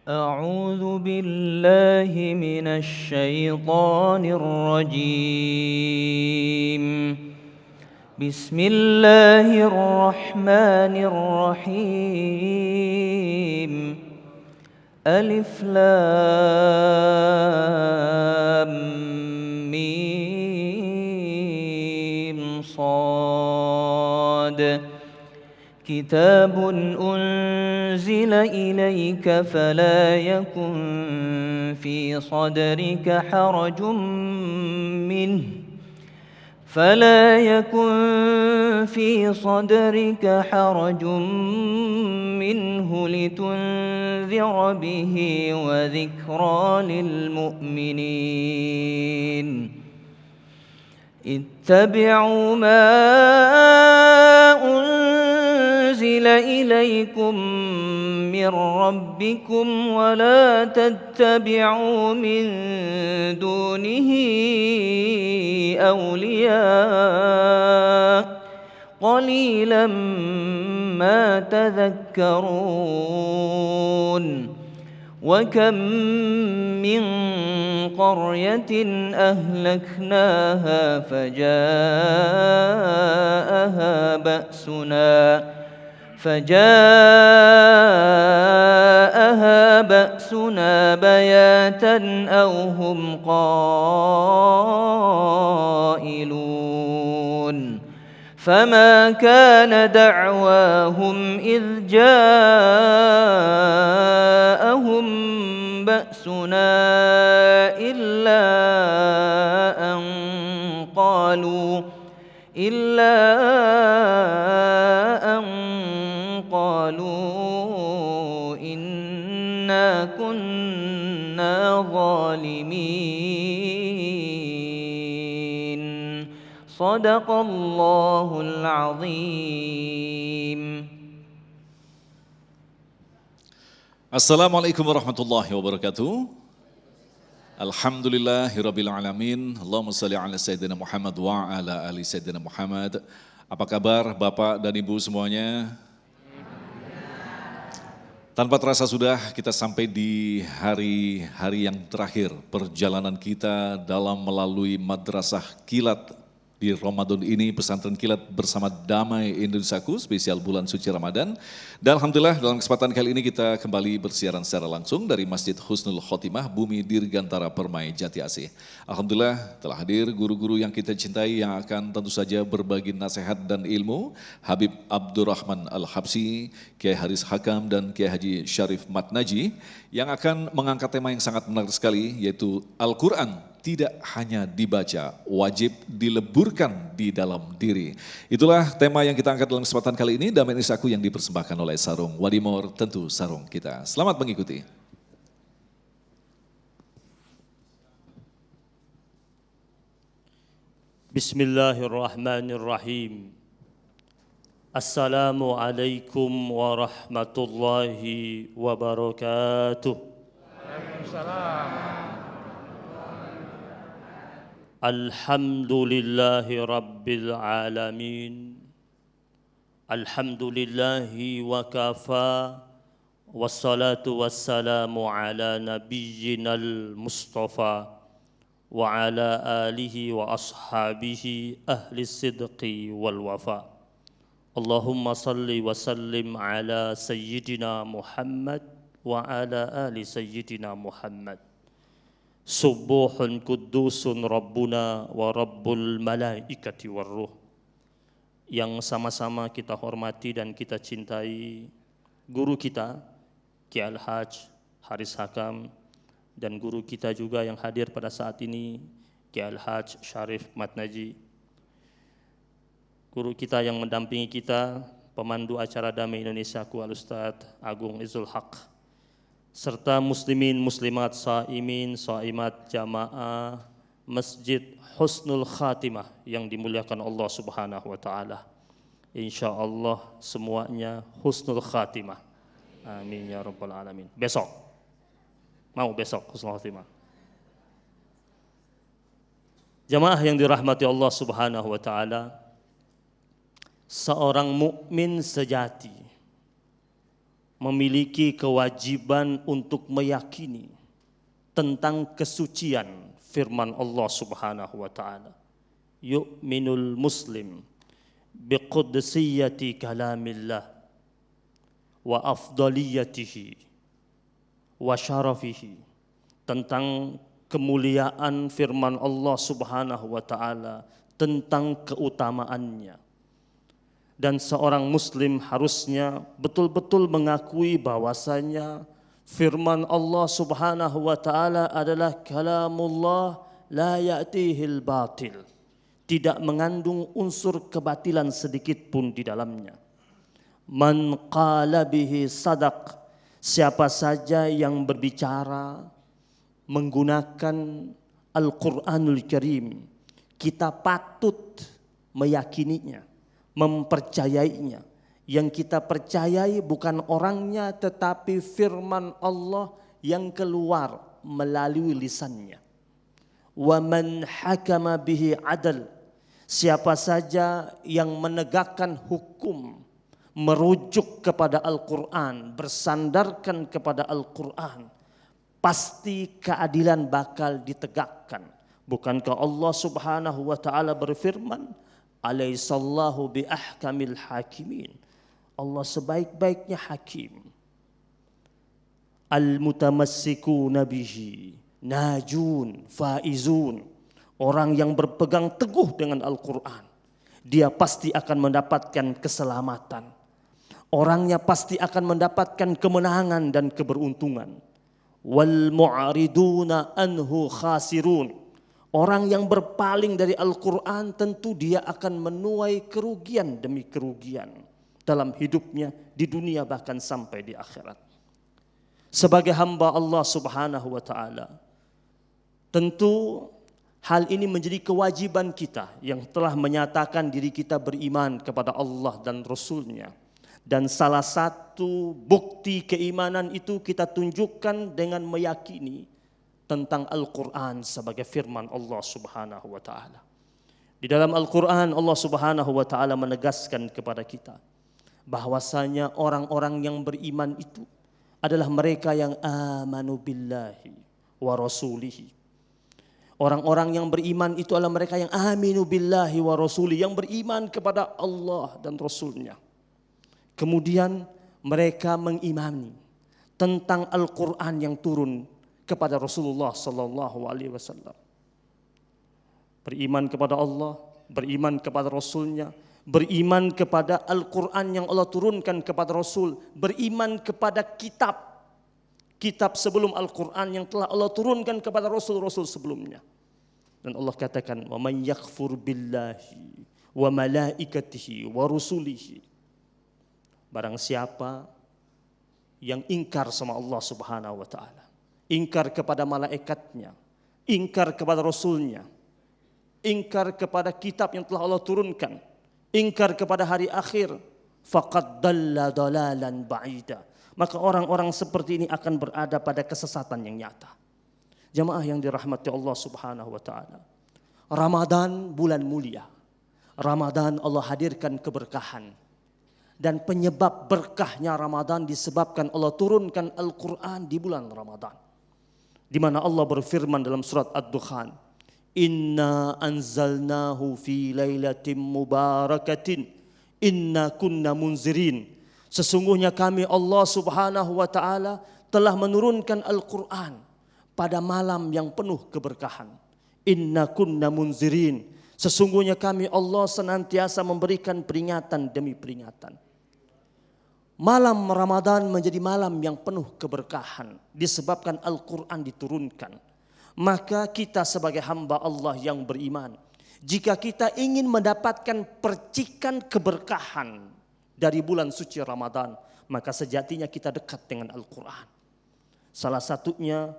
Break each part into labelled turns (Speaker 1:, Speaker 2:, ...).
Speaker 1: أعوذ بالله من الشيطان الرجيم. بسم الله الرحمن الرحيم. ألف لام ميم صاد. كتاب أنزل إليك فلا يكن في صدرك حرج منه لتنذر به وذكرى للمؤمنين. اتبعوا ما أنزل إليكم من ربكم ولا تتبعوا من دونه أولياء قليلا ما تذكرون. وكم من قرية أهلكناها فجاءها بأسنا بياتا أو هم قائلون. فما كان دعواهم إذ جاءهم بأسنا إلا أن قالوا إنا كنا ظالمين. صدق الله العظيم.
Speaker 2: Assalamualaikum warahmatullahi wabarakatuh. Alhamdulillahirabbil alamin. Allahumma shalli ala sayyidina Muhammad wa ala ali sayyidina Muhammad. Apa kabar Bapak dan Ibu semuanya? Tanpa terasa sudah kita sampai di hari-hari yang terakhir perjalanan kita dalam melalui Madrasah Kilat di Ramadan ini, pesantren kilat bersama Damai Indonesiaku, spesial bulan suci Ramadan. Dan Alhamdulillah dalam kesempatan kali ini kita kembali bersiaran secara langsung dari Masjid Husnul Khotimah, Bumi Dirgantara Permai Jati Asih. Alhamdulillah telah hadir guru-guru yang kita cintai yang akan tentu saja berbagi nasihat dan ilmu. Habib Abdurrahman Al-Habsi, Kiai Haris Hakam dan Kiai Haji Syarif Matnaji yang akan mengangkat tema yang sangat menarik sekali, yaitu Al-Quran tidak hanya dibaca, wajib dileburkan di dalam diri. Itulah tema yang kita angkat dalam kesempatan kali ini, Damai Indonesiaku yang dipersembahkan oleh Sarung Wadimor, tentu sarung kita. Selamat mengikuti.
Speaker 3: Bismillahirrahmanirrahim. Assalamualaikum warahmatullahi wabarakatuh. Waalaikumsalam. Alhamdulillahi Rabbil Alamin. Alhamdulillahi wa kafa. Wassalatu wassalamu ala nabiyyinal Mustafa wa ala alihi wa ashabihi ahli sidqi wal wafa. Allahumma salli wa sallim ala sayyidina Muhammad wa ala ali sayyidina Muhammad. Subuhun kudusun Rabbuna wa Rabbul malaikati warruh. Yang sama-sama kita hormati dan kita cintai guru kita Kiai Al-Haj Haris Hakam, dan guru kita juga yang hadir pada saat ini Kiai Al-Haj Syarif Matnaji. Guru kita yang mendampingi kita, pemandu acara Damai Indonesiaku Al-Ustadz Agung Izul Haq, serta muslimin, muslimat, saimin, saimat jamaah Masjid Husnul Khatimah yang dimuliakan Allah Subhanahu wa taala. Insyaallah semuanya husnul khatimah. Amin ya rabbal alamin. Besok husnul khatimah. Jamaah yang dirahmati Allah Subhanahu wa taala, seorang mukmin sejati memiliki kewajiban untuk meyakini tentang kesucian firman Allah Subhanahu wa taala. Yu'minul muslim biqudsiyati kalamillah wa afdaliyatihi wa syarafihi, tentang kemuliaan firman Allah Subhanahu wa taala, tentang keutamaannya. Dan seorang muslim harusnya betul-betul mengakui bahwasanya firman Allah Subhanahu wa taala adalah kalamullah la ya'tihil batil, tidak mengandung unsur kebatilan sedikit pun di dalamnya. Man qala bihi sadaq, siapa saja yang berbicara menggunakan Al-Qur'anul Karim, kita patut meyakininya, mempercayainya. Yang kita percayai bukan orangnya tetapi firman Allah yang keluar melalui lisannya. Wa man hakama bihi adal, siapa saja yang menegakkan hukum merujuk kepada Al-Quran, bersandarkan kepada Al-Quran, pasti keadilan bakal ditegakkan. Bukankah Allah Subhanahu wa taala berfirman, alaihissallahu bi ahkamil hakimin, Allah sebaik-baiknya hakim. Al-mutamassikuna bihi najun faizun, orang yang berpegang teguh dengan Al-Quran, dia pasti akan mendapatkan keselamatan. Orangnya pasti akan mendapatkan kemenangan dan keberuntungan. Wal mu'riduna anhu khasirun, orang yang berpaling dari Al-Quran tentu dia akan menuai kerugian demi kerugian dalam hidupnya di dunia bahkan sampai di akhirat. Sebagai hamba Allah Subhanahu wa taala, tentu hal ini menjadi kewajiban kita yang telah menyatakan diri kita beriman kepada Allah dan Rasul-Nya. Dan salah satu bukti keimanan itu kita tunjukkan dengan meyakini tentang Al-Quran sebagai firman Allah Subhanahu wa taala. Di dalam Al-Quran Allah Subhanahu wa taala menegaskan kepada kita bahwasanya orang-orang yang beriman itu adalah mereka yang amanu billahi wa rasulihi. Orang-orang yang beriman itu adalah mereka yang aminu billahi wa rasulihi, yang beriman kepada Allah dan Rasulnya. Kemudian mereka mengimani tentang Al-Quran yang turun kepada Rasulullah sallallahu alaihi wasallam. Beriman kepada Allah, beriman kepada Rasulnya, beriman kepada Al-Quran yang Allah turunkan kepada Rasul, beriman kepada kitab sebelum Al-Quran yang telah Allah turunkan kepada Rasul-Rasul sebelumnya. Dan Allah katakan, wa man yakfur billahi wa malaikatihi wa rusulihi, barang siapa yang ingkar sama Allah Subhanahu wa taala, ingkar kepada malaikatnya, ingkar kepada Rasulnya, ingkar kepada kitab yang telah Allah turunkan, ingkar kepada hari akhir, faqad dalla dalalan ba'ida, maka orang-orang seperti ini akan berada pada kesesatan yang nyata. Jamaah yang dirahmati Allah Subhanahu wa taala, Ramadan bulan mulia. Ramadan Allah hadirkan keberkahan. Dan penyebab berkahnya Ramadan disebabkan Allah turunkan Al-Quran di bulan Ramadan. Di mana Allah berfirman dalam surat Ad-Dukhan, Inna anzalnahu fi lailatin mubarakatin, inna kunna munzirin. Sesungguhnya kami Allah Subhanahu wa taala telah menurunkan Al-Quran pada malam yang penuh keberkahan. Inna kunna munzirin. Sesungguhnya kami Allah senantiasa memberikan peringatan demi peringatan. Malam Ramadan menjadi malam yang penuh keberkahan disebabkan Al-Quran diturunkan. Maka kita sebagai hamba Allah yang beriman, jika kita ingin mendapatkan percikan keberkahan dari bulan suci Ramadan, maka sejatinya kita dekat dengan Al-Quran. Salah satunya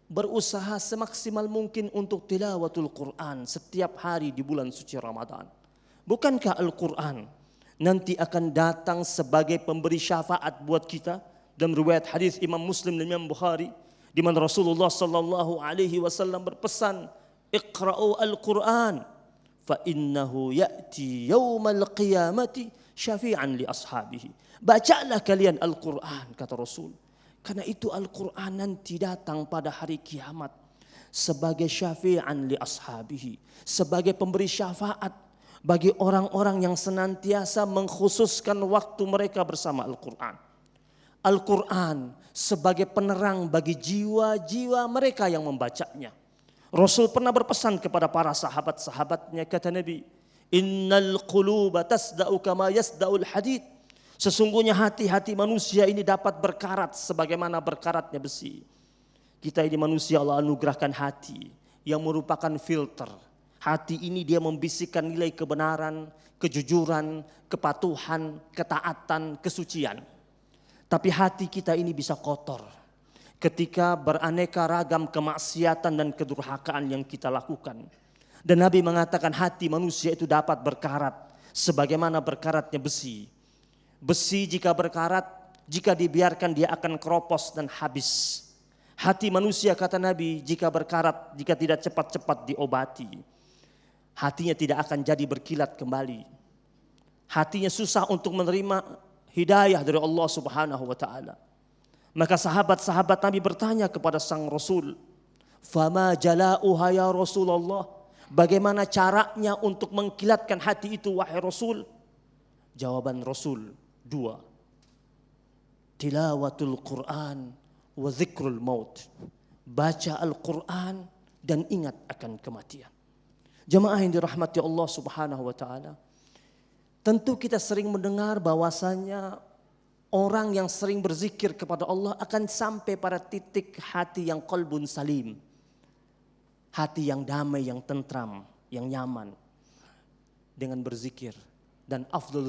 Speaker 3: berusaha semaksimal mungkin untuk tilawatul Quran setiap hari di bulan suci Ramadan. Bukankah Al-Quran nanti akan datang sebagai pemberi syafaat buat kita? Dalam riwayat hadis Imam Muslim dan Imam Bukhari, di mana Rasulullah sallallahu alaihi wasallam berpesan, "Iqra'u al-Qur'an fa innahu ya'ti yaumal qiyamati syafi'an li ashabihi. Bacalah kalian Al-Quran, kata Rasul. Karena itu Al-Quran nanti datang pada hari kiamat sebagai syafi'an li ashabihi, sebagai pemberi syafaat bagi orang-orang yang senantiasa mengkhususkan waktu mereka bersama Al-Quran. Al-Quran sebagai penerang bagi jiwa-jiwa mereka yang membacanya. Rasul pernah berpesan kepada para sahabat-sahabatnya, kata Nabi, innal quluba tasda'u kama yasda'ul hadid. Sesungguhnya hati-hati manusia ini dapat berkarat sebagaimana berkaratnya besi. Kita ini manusia, Allah anugerahkan hati yang merupakan filter. Hati ini dia membisikkan nilai kebenaran, kejujuran, kepatuhan, ketaatan, kesucian. Tapi hati kita ini bisa kotor ketika beraneka ragam kemaksiatan dan kedurhakaan yang kita lakukan. Dan Nabi mengatakan hati manusia itu dapat berkarat sebagaimana berkaratnya besi. Besi jika berkarat, jika dibiarkan dia akan keropos dan habis. Hati manusia, kata Nabi, jika berkarat, jika tidak cepat-cepat diobati, hatinya tidak akan jadi berkilat kembali. Hatinya susah untuk menerima hidayah dari Allah Subhanahu wa ta'ala. Maka sahabat-sahabat Nabi bertanya kepada sang Rasul, fama jala'uha ya Rasulullah, bagaimana caranya untuk mengkilatkan hati itu wahai Rasul? Jawaban Rasul dua, tilawatul Quran wa zikrul maut. Baca Al-Quran dan ingat akan kematian. Jemaah yang dirahmati Allah Subhanahu wa ta'ala, tentu kita sering mendengar bahwasanya orang yang sering berzikir kepada Allah akan sampai pada titik hati yang qalbun salim, hati yang damai, yang tentram, yang nyaman dengan berzikir. Dan afdal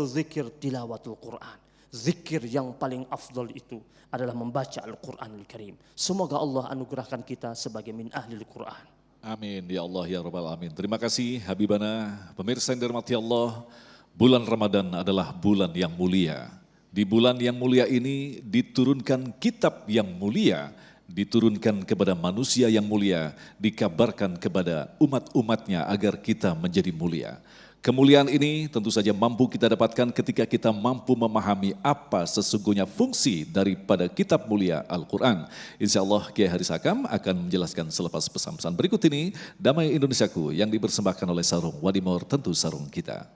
Speaker 3: zikir tilawatul Quran. Zikir yang paling afdal itu adalah membaca Al-Quranul Karim. Semoga Allah anugerahkan kita sebagai min ahlil Quran.
Speaker 2: Amin ya Allah ya Rabbal Alamin. Terima kasih Habibana. Pemirsa yang dirahmati Allah, bulan Ramadan adalah bulan yang mulia. Di bulan yang mulia ini diturunkan kitab yang mulia, diturunkan kepada manusia yang mulia, dikabarkan kepada umat-umatnya agar kita menjadi mulia. Kemuliaan ini tentu saja mampu kita dapatkan ketika kita mampu memahami apa sesungguhnya fungsi daripada kitab mulia Al-Quran. Insya Allah Kiai Haris Hakam akan menjelaskan selepas pesan-pesan berikut ini. Damai Indonesiaku yang dipersembahkan oleh Sarung Wadimor, tentu sarung kita.